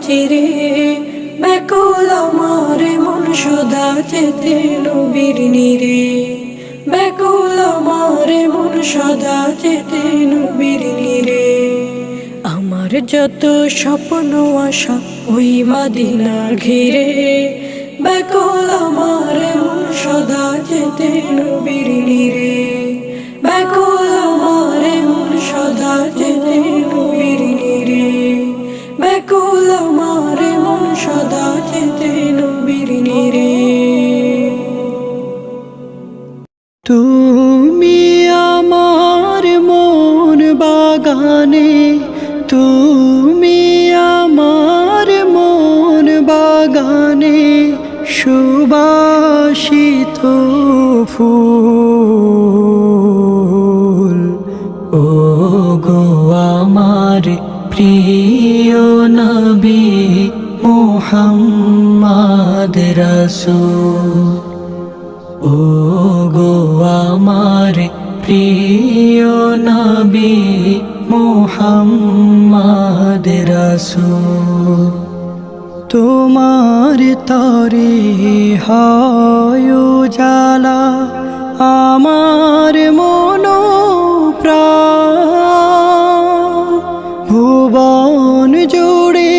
চিরে, ব্যাকুল আমার মন সদা যেতে নবীর নিরে, ব্যাকুল আমার মন সদা যেতে নবীর নিরে। আমার যত স্বপ্ন আশা ওই মদিনা ঘিরে, ব্যাকুল আমার মন সদা যেতে নবীর নিরে, ব্যাকুল আমার মন সদা যেতে নবীর নিরে, ব্যাকুল আমার মন সদা যেতে নবীর নিরে। তুমি আমার মন বাগানে, তুমি আমার মন বাগানে সুবাসিত ফুল। ও গো আমার প্রিয় নবী মুহাম্মদ রাসূল, ও গো আমার প্রিয় নবী মুহাম্মদ রাসূল। তোমার তরে হয় উজালা আমার মন প্রাণ, ভুবন জুড়ে